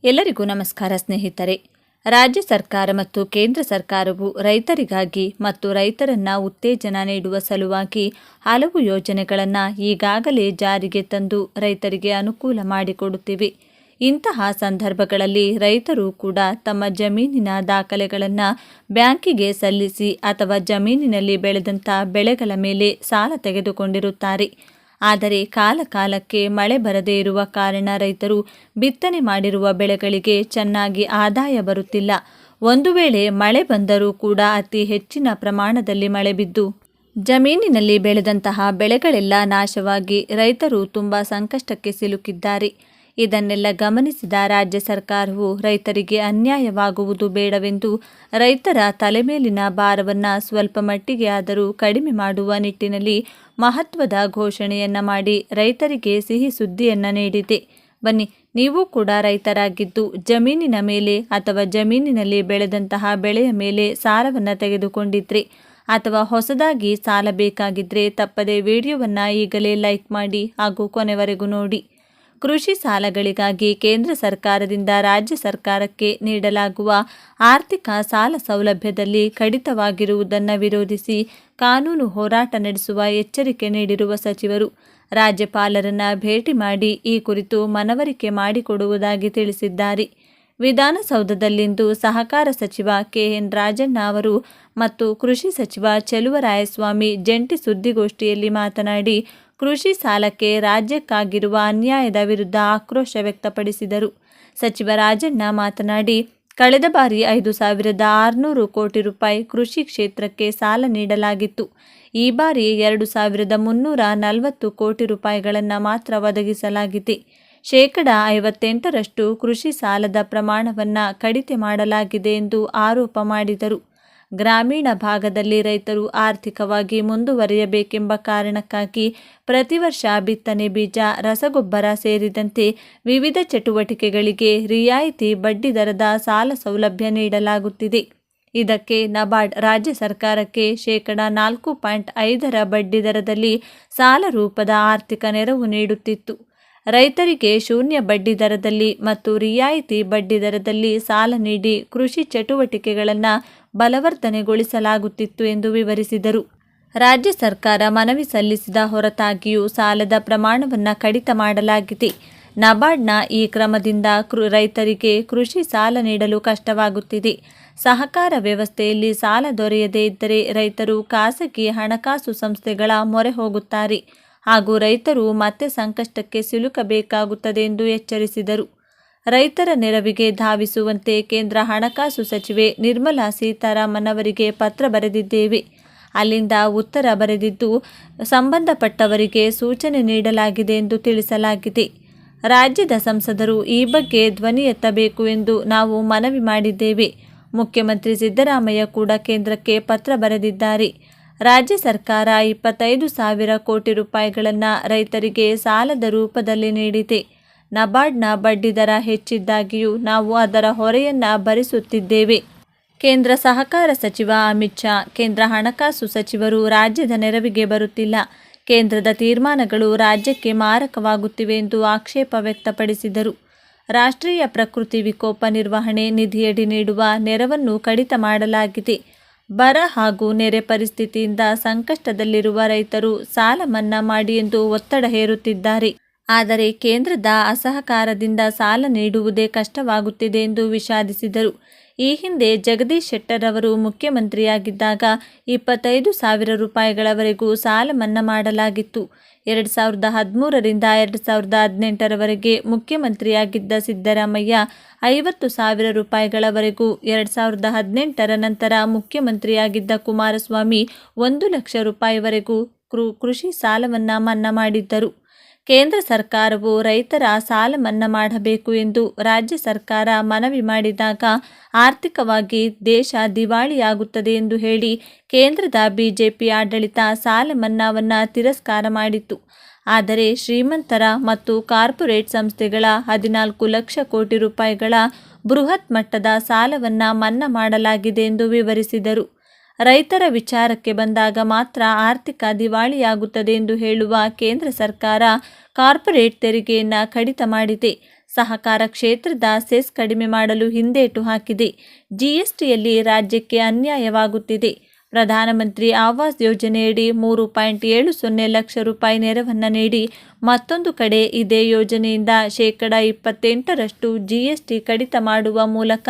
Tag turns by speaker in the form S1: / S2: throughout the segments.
S1: ಎಲ್ಲರಿಗೂ ನಮಸ್ಕಾರ ಸ್ನೇಹಿತರೆ. ರಾಜ್ಯ ಸರ್ಕಾರ ಮತ್ತು ಕೇಂದ್ರ ಸರ್ಕಾರವು ರೈತರಿಗಾಗಿ ಮತ್ತು ರೈತರನ್ನ ಉತ್ತೇಜನ ನೀಡುವ ಸಲುವಾಗಿ ಹಲವು ಯೋಜನೆಗಳನ್ನು ಈಗಾಗಲೇ ಜಾರಿಗೆ ತಂದು ರೈತರಿಗೆ ಅನುಕೂಲ ಮಾಡಿಕೊಡುತ್ತಿವೆ. ಇಂತಹ ಸಂದರ್ಭಗಳಲ್ಲಿ ರೈತರು ಕೂಡ ತಮ್ಮ ಜಮೀನಿನ ದಾಖಲೆಗಳನ್ನು ಬ್ಯಾಂಕಿಗೆ ಸಲ್ಲಿಸಿ ಅಥವಾ ಜಮೀನಿನಲ್ಲಿ ಬೆಳೆದಂಥ ಬೆಳೆಗಳ ಮೇಲೆ ಸಾಲ ತೆಗೆದುಕೊಂಡಿರುತ್ತಾರೆ. ಆದರೆ ಕಾಲಕ್ಕೆ ಮಳೆ ಬರದೇ ಇರುವ ಕಾರಣ ರೈತರು ಬಿತ್ತನೆ ಮಾಡಿರುವ ಬೆಳೆಗಳಿಗೆ ಚೆನ್ನಾಗಿ ಆದಾಯ ಬರುತ್ತಿಲ್ಲ. ಒಂದು ವೇಳೆ ಮಳೆ ಬಂದರೂ ಕೂಡ ಅತಿ ಹೆಚ್ಚಿನ ಪ್ರಮಾಣದಲ್ಲಿ ಮಳೆ ಬಿದ್ದು ಜಮೀನಿನಲ್ಲಿ ಬೆಳೆದಂತಹ ಬೆಳೆಗಳೆಲ್ಲ ನಾಶವಾಗಿ ರೈತರು ತುಂಬ ಸಂಕಷ್ಟಕ್ಕೆ ಸಿಲುಕಿದ್ದಾರೆ. ಇದನ್ನೆಲ್ಲ ಗಮನಿಸಿದ ರಾಜ್ಯ ಸರ್ಕಾರವು ರೈತರಿಗೆ ಅನ್ಯಾಯವಾಗುವುದು ಬೇಡವೆಂದು ರೈತರ ತಲೆಮೇಲಿನ ಭಾರವನ್ನು ಸ್ವಲ್ಪ ಮಟ್ಟಿಗೆ ಆದರೂ ಕಡಿಮೆ ಮಾಡುವ ನಿಟ್ಟಿನಲ್ಲಿ ಮಹತ್ವದ ಘೋಷಣೆಯನ್ನು ಮಾಡಿ ರೈತರಿಗೆ ಸಿಹಿ ಸುದ್ದಿಯನ್ನು ನೀಡಿದೆ. ಬನ್ನಿ, ನೀವು ಕೂಡ ರೈತರಾಗಿದ್ದು ಜಮೀನಿನ ಮೇಲೆ ಅಥವಾ ಜಮೀನಿನಲ್ಲಿ ಬೆಳೆದಂತಹ ಬೆಳೆಯ ಮೇಲೆ ಸಾಲವನ್ನು ತೆಗೆದುಕೊಂಡಿದ್ರೆ ಅಥವಾ ಹೊಸದಾಗಿ ಸಾಲ ಬೇಕಾಗಿದ್ದರೆ ತಪ್ಪದೆ ವಿಡಿಯೋವನ್ನು ಈಗಲೇ ಲೈಕ್ ಮಾಡಿ ಹಾಗೂ ಕೊನೆವರೆಗೂ ನೋಡಿ. ಕೃಷಿ ಸಾಲಗಳಿಗಾಗಿ ಕೇಂದ್ರ ಸರ್ಕಾರದಿಂದ ರಾಜ್ಯ ಸರ್ಕಾರಕ್ಕೆ ನೀಡಲಾಗುವ ಆರ್ಥಿಕ ಸಾಲ ಸೌಲಭ್ಯದಲ್ಲಿ ಕಡಿತವಾಗಿರುವುದನ್ನು ವಿರೋಧಿಸಿ ಕಾನೂನು ಹೋರಾಟ ನಡೆಸುವ ಎಚ್ಚರಿಕೆ ನೀಡಿರುವ ಸಚಿವರು ರಾಜ್ಯಪಾಲರನ್ನ ಭೇಟಿ ಮಾಡಿ ಈ ಕುರಿತು ಮನವರಿಕೆ ಮಾಡಿಕೊಡುವುದಾಗಿ ತಿಳಿಸಿದ್ದಾರೆ. ವಿಧಾನಸೌಧದಲ್ಲಿಂದು ಸಹಕಾರ ಸಚಿವ KN ರಾಜಣ್ಣ ಅವರು ಮತ್ತು ಕೃಷಿ ಸಚಿವ ಚೆಲುವರಾಯಸ್ವಾಮಿ ಜಂಟಿ ಸುದ್ದಿಗೋಷ್ಠಿಯಲ್ಲಿ ಮಾತನಾಡಿ ಕೃಷಿ ಸಾಲಕ್ಕೆ ರಾಜ್ಯಕ್ಕಾಗಿರುವ ಅನ್ಯಾಯದ ವಿರುದ್ಧ ಆಕ್ರೋಶ ವ್ಯಕ್ತಪಡಿಸಿದರು. ಸಚಿವ ರಾಜಣ್ಣ ಮಾತನಾಡಿ, ಕಳೆದ ಬಾರಿ 5,600 ಕೋಟಿ ರೂಪಾಯಿ ಕೃಷಿ ಕ್ಷೇತ್ರಕ್ಕೆ ಸಾಲ ನೀಡಲಾಗಿತ್ತು. ಈ ಬಾರಿ 2,340 ಕೋಟಿ ರೂಪಾಯಿಗಳನ್ನು ಮಾತ್ರ ಒದಗಿಸಲಾಗಿದೆ. 58% ಕೃಷಿ ಸಾಲದ ಪ್ರಮಾಣವನ್ನು ಕಡಿತ ಮಾಡಲಾಗಿದೆ ಎಂದು ಆರೋಪ ಮಾಡಿದರು. ಗ್ರಾಮೀಣ ಭಾಗದಲ್ಲಿ ರೈತರು ಆರ್ಥಿಕವಾಗಿ ಮುಂದುವರಿಯಬೇಕೆಂಬ ಕಾರಣಕ್ಕಾಗಿ ಪ್ರತಿ ವರ್ಷ ಬಿತ್ತನೆ ಬೀಜ, ರಸಗೊಬ್ಬರ ಸೇರಿದಂತೆ ವಿವಿಧ ಚಟುವಟಿಕೆಗಳಿಗೆ ರಿಯಾಯಿತಿ ಬಡ್ಡಿ ದರದ ಸಾಲ ಸೌಲಭ್ಯ ನೀಡಲಾಗುತ್ತಿದೆ. ಇದಕ್ಕೆ ನಬಾರ್ಡ್ ರಾಜ್ಯ ಸರ್ಕಾರಕ್ಕೆ 4.5% ಬಡ್ಡಿ ದರದಲ್ಲಿ ಸಾಲ ರೂಪದ ಆರ್ಥಿಕ ನೆರವು ನೀಡುತ್ತಿತ್ತು. ರೈತರಿಗೆ ಶೂನ್ಯ ಬಡ್ಡಿ ದರದಲ್ಲಿ ಮತ್ತು ರಿಯಾಯಿತಿ ಬಡ್ಡಿ ದರದಲ್ಲಿ ಸಾಲ ನೀಡಿ ಕೃಷಿ ಚಟುವಟಿಕೆಗಳನ್ನು ಬಲವರ್ಧನೆಗೊಳಿಸಲಾಗುತ್ತಿತ್ತು ಎಂದು ವಿವರಿಸಿದರು. ರಾಜ್ಯ ಸರ್ಕಾರ ಮನವಿ ಸಲ್ಲಿಸಿದ ಹೊರತಾಗಿಯೂ ಸಾಲದ ಪ್ರಮಾಣವನ್ನು ಕಡಿತ ಮಾಡಲಾಗಿದೆ. ನಬಾರ್ಡ್ನ ಈ ಕ್ರಮದಿಂದ ರೈತರಿಗೆ ಕೃಷಿ ಸಾಲ ನೀಡಲು ಕಷ್ಟವಾಗುತ್ತಿದೆ. ಸಹಕಾರ ವ್ಯವಸ್ಥೆಯಲ್ಲಿ ಸಾಲ ದೊರೆಯದೇ ಇದ್ದರೆ ರೈತರು ಖಾಸಗಿ ಹಣಕಾಸು ಸಂಸ್ಥೆಗಳ ಮೊರೆ ಹೋಗುತ್ತಾರೆ ಹಾಗೂ ರೈತರು ಮತ್ತೆ ಸಂಕಷ್ಟಕ್ಕೆ ಸಿಲುಕಬೇಕಾಗುತ್ತದೆ ಎಂದು ಎಚ್ಚರಿಸಿದರು. ರೈತರ ನೆರವಿಗೆ ಧಾವಿಸುವಂತೆ ಕೇಂದ್ರ ಹಣಕಾಸು ಸಚಿವೆ ನಿರ್ಮಲಾ ಸೀತಾರಾಮನ್ ಅವರಿಗೆ ಪತ್ರ ಬರೆದಿದ್ದೇವೆ. ಅಲ್ಲಿಂದ ಉತ್ತರ ಬರೆದಿದ್ದು ಸಂಬಂಧಪಟ್ಟವರಿಗೆ ಸೂಚನೆ ನೀಡಲಾಗಿದೆ ಎಂದು ತಿಳಿಸಲಾಗಿದೆ. ರಾಜ್ಯದ ಸಂಸದರು ಈ ಬಗ್ಗೆ ಧ್ವನಿ ಎತ್ತಬೇಕು ಎಂದು ನಾವು ಮನವಿ ಮಾಡಿದ್ದೇವೆ. ಮುಖ್ಯಮಂತ್ರಿ ಸಿದ್ದರಾಮಯ್ಯ ಕೂಡ ಕೇಂದ್ರಕ್ಕೆ ಪತ್ರ ಬರೆದಿದ್ದಾರೆ. ರಾಜ್ಯ ಸರ್ಕಾರ 25,000 ಕೋಟಿ ರೂಪಾಯಿಗಳನ್ನು ರೈತರಿಗೆ ಸಾಲದ ರೂಪದಲ್ಲಿ ನೀಡಿದೆ. ನಬಾರ್ಡ್ನ ಬಡ್ಡಿ ದರ ಹೆಚ್ಚಿದ್ದಾಗಿಯೂ ನಾವು ಅದರ ಹೊರೆಯನ್ನು ಭರಿಸುತ್ತಿದ್ದೇವೆ. ಕೇಂದ್ರ ಸಹಕಾರ ಸಚಿವ ಅಮಿತ್ ಶಾ, ಕೇಂದ್ರ ಹಣಕಾಸು ಸಚಿವರು ರಾಜ್ಯದ ನೆರವಿಗೆ ಬರುತ್ತಿಲ್ಲ. ಕೇಂದ್ರದ ತೀರ್ಮಾನಗಳು ರಾಜ್ಯಕ್ಕೆ ಮಾರಕವಾಗುತ್ತಿವೆ ಎಂದು ಆಕ್ಷೇಪ ವ್ಯಕ್ತಪಡಿಸಿದರು. ರಾಷ್ಟ್ರೀಯ ಪ್ರಕೃತಿ ವಿಕೋಪ ನಿರ್ವಹಣೆ ನಿಧಿಯಡಿ ನೀಡುವ ನೆರವನ್ನು ಕಡಿತ ಮಾಡಲಾಗಿದೆ. ಬರ ಹಾಗೂ ನೆರೆ ಪರಿಸ್ಥಿತಿಯಿಂದ ಸಂಕಷ್ಟದಲ್ಲಿರುವ ರೈತರು ಸಾಲ ಮನ್ನಾ ಮಾಡಿ ಎಂದು ಒತ್ತಡ ಹೇರುತ್ತಿದ್ದಾರೆ. ಆದರೆ ಕೇಂದ್ರದ ಅಸಹಕಾರದಿಂದ ಸಾಲ ನೀಡುವುದೇ ಕಷ್ಟವಾಗುತ್ತಿದೆ ಎಂದು ವಿಷಾದಿಸಿದರು. ಈ ಹಿಂದೆ ಜಗದೀಶ್ ಶೆಟ್ಟರ್ ಅವರು ಮುಖ್ಯಮಂತ್ರಿಯಾಗಿದ್ದಾಗ 25,000 ರೂಪಾಯಿಗಳವರೆಗೂ ಸಾಲ ಮನ್ನಾ ಮಾಡಲಾಗಿತ್ತು. 2013ರಿಂದ 2018ರವರೆಗೆ ಮುಖ್ಯಮಂತ್ರಿಯಾಗಿದ್ದ ಸಿದ್ದರಾಮಯ್ಯ 50,000 ರೂಪಾಯಿಗಳವರೆಗೂ, 2018ರ ನಂತರ ಮುಖ್ಯಮಂತ್ರಿಯಾಗಿದ್ದ ಕುಮಾರಸ್ವಾಮಿ 1 ಲಕ್ಷ ರೂಪಾಯಿವರೆಗೂ ಕೃಷಿ ಸಾಲವನ್ನು ಮನ್ನಾ ಮಾಡಿದ್ದರು. ಕೇಂದ್ರ ಸರ್ಕಾರವು ರೈತರ ಸಾಲ ಮನ್ನಾ ಮಾಡಬೇಕು ಎಂದು ರಾಜ್ಯ ಸರ್ಕಾರ ಮನವಿ ಮಾಡಿದಾಗ ಆರ್ಥಿಕವಾಗಿ ದೇಶ ದಿವಾಳಿಯಾಗುತ್ತದೆ ಎಂದು ಹೇಳಿ ಕೇಂದ್ರದ ಬಿಜೆಪಿ ಆಡಳಿತ ಸಾಲ ಮನ್ನಾವನ್ನು ತಿರಸ್ಕಾರ ಮಾಡಿತ್ತು. ಆದರೆ ಶ್ರೀಮಂತರ ಮತ್ತು ಕಾರ್ಪೊರೇಟ್ ಸಂಸ್ಥೆಗಳ 14 ಲಕ್ಷ ಕೋಟಿ ರೂಪಾಯಿಗಳ ಬೃಹತ್ ಮಟ್ಟದ ಸಾಲವನ್ನು ಮನ್ನಾ ಮಾಡಲಾಗಿದೆ ಎಂದು ವಿವರಿಸಿದರು. ರೈತರ ವಿಚಾರಕ್ಕೆ ಬಂದಾಗ ಮಾತ್ರ ಆರ್ಥಿಕ ದಿವಾಳಿಯಾಗುತ್ತದೆ ಎಂದು ಹೇಳುವ ಕೇಂದ್ರ ಸರ್ಕಾರ ಕಾರ್ಪೊರೇಟ್ ತೆರಿಗೆಯನ್ನು ಕಡಿತ ಮಾಡಿದೆ. ಸಹಕಾರ ಕ್ಷೇತ್ರದ ಸೆಸ್ ಕಡಿಮೆ ಮಾಡಲು ಹಿಂದೇಟು ಹಾಕಿದೆ. ಜಿಎಸ್ಟಿಯಲ್ಲಿ ರಾಜ್ಯಕ್ಕೆ ಅನ್ಯಾಯವಾಗುತ್ತಿದೆ. ಪ್ರಧಾನಮಂತ್ರಿ ಆವಾಸ್ ಯೋಜನೆಯಡಿ 3.70 ಲಕ್ಷ ರೂಪಾಯಿ ನೆರವನ್ನು ನೀಡಿ ಮತ್ತೊಂದು ಕಡೆ ಇದೇ ಯೋಜನೆಯಿಂದ 28% ಜಿಎಸ್ಟಿ ಕಡಿತ ಮಾಡುವ ಮೂಲಕ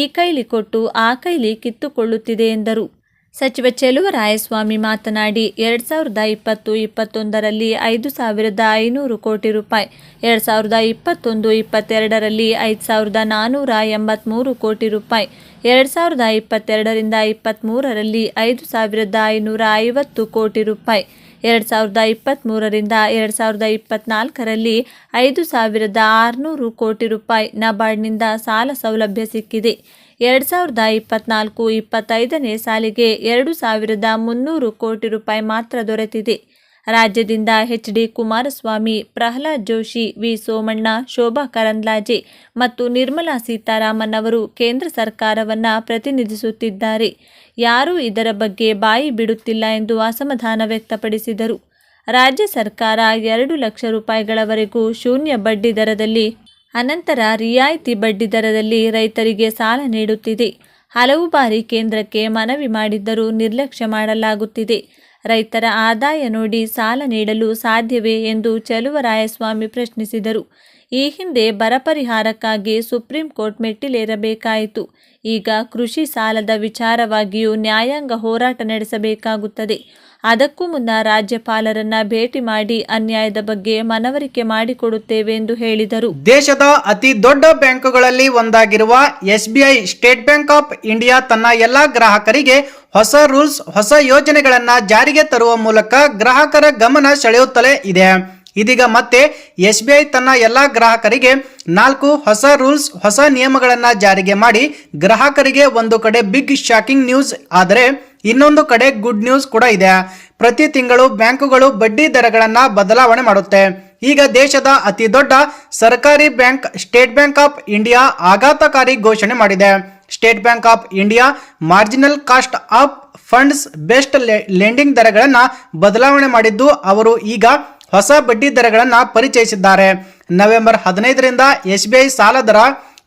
S1: ಈ ಕೈಲಿ ಕೊಟ್ಟು ಆ ಕೈಲಿ ಕಿತ್ತುಕೊಳ್ಳುತ್ತಿದೆ ಎಂದರು. ಸಚಿವ ಚೆಲುವರಾಯಸ್ವಾಮಿ ಮಾತನಾಡಿ 2020-21ರಲ್ಲಿ 5,500 ಕೋಟಿ ರೂಪಾಯಿ, 2021-22ರಲ್ಲಿ 5,483 ಕೋಟಿ ರೂಪಾಯಿ, 2022-23ರಲ್ಲಿ 5,550 ಕೋಟಿ ರೂಪಾಯಿ, 2023ರಿಂದ 2024ರಲ್ಲಿ 5,600 ಕೋಟಿ ರೂಪಾಯಿ ನಬಾರ್ಡ್ನಿಂದ ಸಾಲ ಸೌಲಭ್ಯ ಸಿಕ್ಕಿದೆ. 2024-25ನೇ ಸಾಲಿಗೆ 2,300 ಕೋಟಿ ರೂಪಾಯಿ ಮಾತ್ರ ದೊರೆತಿದೆ. ರಾಜ್ಯದಿಂದ ಎಚ್.ಡಿ. ಕುಮಾರಸ್ವಾಮಿ, ಪ್ರಹ್ಲಾದ್ ಜೋಶಿ, ವಿ. ಸೋಮಣ್ಣ, ಶೋಭಾ ಕರಂದ್ಲಾಜೆ ಮತ್ತು ನಿರ್ಮಲಾ ಸೀತಾರಾಮನ್ ಅವರು ಕೇಂದ್ರ ಸರ್ಕಾರವನ್ನು ಪ್ರತಿನಿಧಿಸುತ್ತಿದ್ದಾರೆ. ಯಾರೂ ಇದರ ಬಗ್ಗೆ ಬಾಯಿ ಬಿಡುತ್ತಿಲ್ಲ ಎಂದು ಅಸಮಾಧಾನ ವ್ಯಕ್ತಪಡಿಸಿದರು. ರಾಜ್ಯ ಸರ್ಕಾರ 2 ಲಕ್ಷ ರೂಪಾಯಿಗಳವರೆಗೂ ಶೂನ್ಯ ಬಡ್ಡಿ ದರದಲ್ಲಿ, ಅನಂತರ ರಿಯಾಯಿತಿ ಬಡ್ಡಿ ದರದಲ್ಲಿ ರೈತರಿಗೆ ಸಾಲ ನೀಡುತ್ತಿದೆ. ಹಲವು ಬಾರಿ ಕೇಂದ್ರಕ್ಕೆ ಮನವಿ ಮಾಡಿದ್ದರೂ ನಿರ್ಲಕ್ಷ್ಯ ಮಾಡಲಾಗುತ್ತಿದೆ. ರೈತರ ಆದಾಯ ನೋಡಿ ಸಾಲ ನೀಡಲು ಸಾಧ್ಯವೇ ಎಂದು ಚೆಲುವರಾಯಸ್ವಾಮಿ ಪ್ರಶ್ನಿಸಿದರು. ಈ ಹಿಂದೆ ಬರ ಪರಿಹಾರಕ್ಕಾಗಿ ಸುಪ್ರೀಂ ಕೋರ್ಟ್ ಮೆಟ್ಟಿಲೇರಬೇಕಾಯಿತು. ಈಗ ಕೃಷಿ ಸಾಲದ ವಿಚಾರವಾಗಿಯೂ ನ್ಯಾಯಾಂಗ ಹೋರಾಟ ನಡೆಸಬೇಕಾಗುತ್ತದೆ. ಅದಕ್ಕೂ ಮುನ್ನ ರಾಜ್ಯಪಾಲರನ್ನ ಭೇಟಿ ಮಾಡಿ ಅನ್ಯಾಯದ ಬಗ್ಗೆ ಮನವರಿಕೆ ಮಾಡಿಕೊಡುತ್ತೇವೆ ಎಂದು ಹೇಳಿದರು.
S2: ದೇಶದ ಅತಿ ದೊಡ್ಡ ಬ್ಯಾಂಕುಗಳಲ್ಲಿ ಒಂದಾಗಿರುವ SBI state bank of India ತನ್ನ ಎಲ್ಲ ಗ್ರಾಹಕರಿಗೆ ಹೊಸ ರೂಲ್ಸ್, ಹೊಸ ಯೋಜನೆಗಳನ್ನ ಜಾರಿಗೆ ತರುವ ಮೂಲಕ ಗ್ರಾಹಕರ ಗಮನ ಸೆಳೆಯುತ್ತಲೇ ಇದೆ. ಇದೀಗ ಮತ್ತೆ SBI ತನ್ನ ಎಲ್ಲ ಗ್ರಾಹಕರಿಗೆ 4 ಹೊಸ ರೂಲ್ಸ್, ಹೊಸ ನಿಯಮಗಳನ್ನ ಜಾರಿಗೆ ಮಾಡಿ ಗ್ರಾಹಕರಿಗೆ ಒಂದು ಕಡೆ ಬಿಗ್ ಶಾಕಿಂಗ್ ನ್ಯೂಸ್ ಆದರೆ ಇನ್ನೊಂದು ಕಡೆ ಗುಡ್ ನ್ಯೂಸ್ ಕೂಡ ಇದೆ. ಪ್ರತಿ ತಿಂಗಳು ಬ್ಯಾಂಕುಗಳು ಬಡ್ಡಿ ದರಗಳನ್ನ ಬದಲಾವಣೆ ಮಾಡುತ್ತೆ. ಈಗ ದೇಶದ ಅತಿ ದೊಡ್ಡ ಸರ್ಕಾರಿ bank state bank of India ಆಘಾತಕಾರಿ ಘೋಷಣೆ ಮಾಡಿದೆ. State bank of India marginal cost of funds best lending ದರಗಳನ್ನ ಬದಲಾವಣೆ ಮಾಡಿದ್ದು ಅವರು ಈಗ ಹೊಸ ಬಡ್ಡಿ ದರಗಳನ್ನು ಪರಿಚಯಿಸಿದ್ದಾರೆ. ನವೆಂಬರ್ 15ರಿಂದ SBI ಸಾಲ ದರ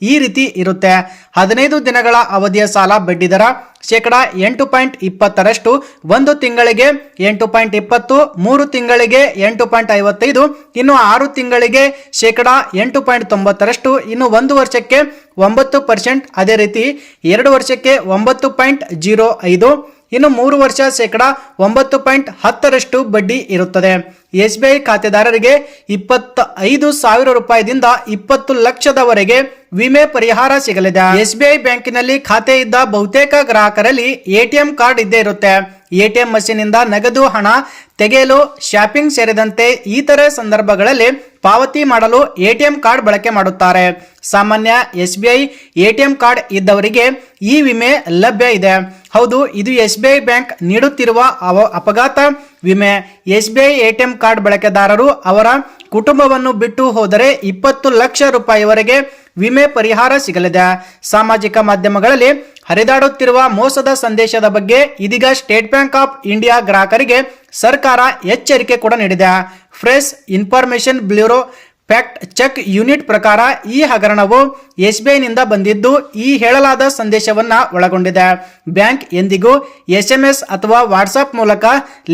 S2: ಈ ರೀತಿ ಇರುತ್ತೆ. 15 ದಿನಗಳ ಅವಧಿಯ ಸಾಲ ಬಡ್ಡಿ ದರ 8.20%, 1 ತಿಂಗಳಿಗೆ 8.20%, 3 ತಿಂಗಳಿಗೆ 8.55%, ಇನ್ನು 6 ತಿಂಗಳಿಗೆ 8.90%, ಇನ್ನು 1 ವರ್ಷಕ್ಕೆ 9%, ಅದೇ ರೀತಿ 2 ವರ್ಷಕ್ಕೆ 9.05%, ಇನ್ನು 3 ವರ್ಷ 9.10% ಬಡ್ಡಿ ಇರುತ್ತದೆ. SBI ಖಾತೆದಾರರಿಗೆ 25,000 ರೂಪಾಯಿದಿಂದ 20 ಲಕ್ಷದವರೆಗೆ ವಿಮೆ ಪರಿಹಾರ ಸಿಗಲಿದೆ. SBI ಬ್ಯಾಂಕಿನಲ್ಲಿ ಖಾತೆ ಇದ್ದ ಬಹುತೇಕ ಗ್ರಾಹಕರಲ್ಲಿ ATM ಕಾರ್ಡ್ ಇದ್ದೇ ಇರುತ್ತೆ. ATM ಮಷೀನಿಂದ ನಗದು ಹಣ ತೆಗೆಯಲು, ಶಾಪಿಂಗ್ ಸೇರಿದಂತೆ ಇತರೆ ಸಂದರ್ಭಗಳಲ್ಲಿ ಪಾವತಿ ಮಾಡಲು ATM ಕಾರ್ಡ್ ಬಳಕೆ ಮಾಡುತ್ತಾರೆ. ಸಾಮಾನ್ಯ SBI ATM ಕಾರ್ಡ್ ಇದ್ದವರಿಗೆ ಈ ವಿಮೆ ಲಭ್ಯ ಇದೆ. ಹೌದು, ಇದು SBI ಬ್ಯಾಂಕ್ ನೀಡುತ್ತಿರುವ ಅಪಘಾತ ವಿಮೆ. SBI ATM ಕಾರ್ಡ್ ಬಳಕೆದಾರರು ಅವರ ಕುಟುಂಬವನ್ನು ಬಿಟ್ಟು ಹೋದರೆ 20 ಲಕ್ಷ ರೂಪಾಯಿವರೆಗೆ ವಿಮೆ ಪರಿಹಾರ ಸಿಗಲಿದೆ. ಸಾಮಾಜಿಕ ಮಾಧ್ಯಮಗಳಲ್ಲಿ ಹರಿದಾಡುತ್ತಿರುವ ಮೋಸದ ಸಂದೇಶದ ಬಗ್ಗೆ ಇದೀಗ ಸ್ಟೇಟ್ ಬ್ಯಾಂಕ್ ಆಫ್ ಇಂಡಿಯಾ ಗ್ರಾಹಕರಿಗೆ ಸರ್ಕಾರ ಎಚ್ಚರಿಕೆ ಕೂಡ ನೀಡಿದೆ. Press information bureau fact check unit ಪ್ರಕಾರ ಈ ಹಗರಣವು SBI ನಿಂದ ಬಂದಿದ್ದು ಈ ಹೇಳಲಾದ ಸಂದೇಶವನ್ನ ಒಳಗೊಂಡಿದೆ. ಬ್ಯಾಂಕ್ ಎಂದಿಗೂ SMS ಅಥವಾ ವಾಟ್ಸ್ಆಪ್ ಮೂಲಕ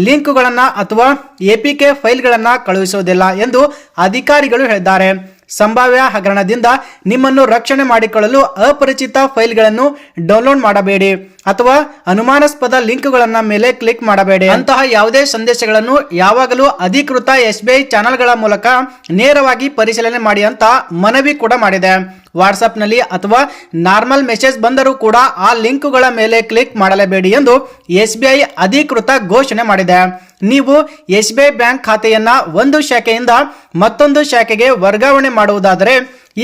S2: ಲಿಂಕ್ಗಳನ್ನು ಅಥವಾ APK ಫೈಲ್ಗಳನ್ನು ಕಳುಹಿಸುವುದಿಲ್ಲ ಎಂದು ಅಧಿಕಾರಿಗಳು ಹೇಳಿದ್ದಾರೆ. ಸಂಭಾವ್ಯ ಹಗರಣದಿಂದ ನಿಮ್ಮನ್ನು ರಕ್ಷಣೆ ಮಾಡಿಕೊಳ್ಳಲು ಅಪರಿಚಿತ ಫೈಲ್ಗಳನ್ನು ಡೌನ್ಲೋಡ್ ಮಾಡಬೇಡಿ ಅಥವಾ ಅನುಮಾನಾಸ್ಪದ ಲಿಂಕ್ಗಳನ್ನ ಮೇಲೆ ಕ್ಲಿಕ್ ಮಾಡಬೇಡಿ. ಅಂತಹ ಯಾವುದೇ ಸಂದೇಶಗಳನ್ನು ಯಾವಾಗಲೂ ಅಧಿಕೃತ SBI ಚಾನೆಲ್ಗಳ ಮೂಲಕ ನೇರವಾಗಿ ಪರಿಶೀಲನೆ ಮಾಡಿ ಅಂತ ಮನವಿ ಕೂಡ ಮಾಡಿದೆ. ವಾಟ್ಸ್ಆಪ್ನಲ್ಲಿ ಅಥವಾ ನಾರ್ಮಲ್ ಮೆಸೇಜ್ ಬಂದರೂ ಕೂಡ ಆ ಲಿಂಕ್ಗಳ ಮೇಲೆ ಕ್ಲಿಕ್ ಮಾಡಲೇಬೇಡಿ ಎಂದು SBI ಅಧಿಕೃತ ಘೋಷಣೆ ಮಾಡಿದೆ. ನೀವು SBI ಬ್ಯಾಂಕ್ ಖಾತೆಯನ್ನ ಒಂದು ಶಾಖೆಯಿಂದ ಮತ್ತೊಂದು ಶಾಖೆಗೆ ವರ್ಗಾವಣೆ ಮಾಡುವುದಾದರೆ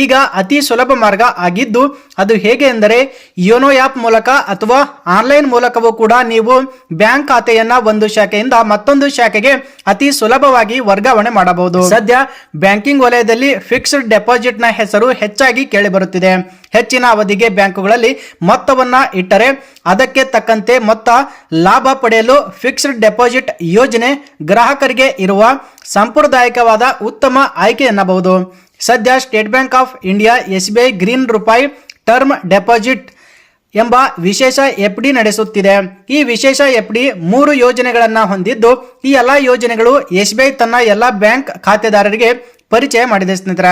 S2: ಈಗ ಅತಿ ಸುಲಭ ಮಾರ್ಗ ಆಗಿದ್ದು ಅದು ಹೇಗೆ ಎಂದರೆ ಯೋನೋ ಆ್ಯಪ್ ಮೂಲಕ ಅಥವಾ ಆನ್ಲೈನ್ ಮೂಲಕವೂ ಕೂಡ ನೀವು ಬ್ಯಾಂಕ್ ಖಾತೆಯನ್ನ ಒಂದು ಶಾಖೆಯಿಂದ ಮತ್ತೊಂದು ಶಾಖೆಗೆ ಅತಿ ಸುಲಭವಾಗಿ ವರ್ಗಾವಣೆ ಮಾಡಬಹುದು. ಸದ್ಯ ಬ್ಯಾಂಕಿಂಗ್ ವಲಯದಲ್ಲಿ ಫಿಕ್ಸ್ಡ್ ಡೆಪಾಸಿಟ್ ನ ಹೆಸರು ಹೆಚ್ಚಾಗಿ ಕೇಳಿಬರುತ್ತಿದೆ. ಹೆಚ್ಚಿನ ಅವಧಿಗೆ ಬ್ಯಾಂಕುಗಳಲ್ಲಿ ಮೊತ್ತವನ್ನ ಇಟ್ಟರೆ ಅದಕ್ಕೆ ತಕ್ಕಂತೆ ಮೊತ್ತ ಲಾಭ ಪಡೆಯಲು ಫಿಕ್ಸ್ಡ್ ಡೆಪಾಸಿಟ್ ಯೋಜನೆ ಗ್ರಾಹಕರಿಗೆ ಇರುವ ಸಾಂಪ್ರದಾಯಿಕವಾದ ಉತ್ತಮ ಆಯ್ಕೆ ಎನ್ನಬಹುದು. ಸದ್ಯ state bank of India SBI green ರೂಪಾಯಿ ಟರ್ಮ್ ಡೆಪಾಸಿಟ್ ಎಂಬ ವಿಶೇಷ FD ನಡೆಸುತ್ತಿದೆ. ಈ ವಿಶೇಷ FD 3 ಯೋಜನೆಗಳನ್ನು ಹೊಂದಿದ್ದು, ಈ ಎಲ್ಲಾ ಯೋಜನೆಗಳು SBI ತನ್ನ ಎಲ್ಲಾ ಬ್ಯಾಂಕ್ ಖಾತೆದಾರರಿಗೆ ಪರಿಚಯ ಮಾಡಿದೆ ಸ್ನೇಹಿತರೆ.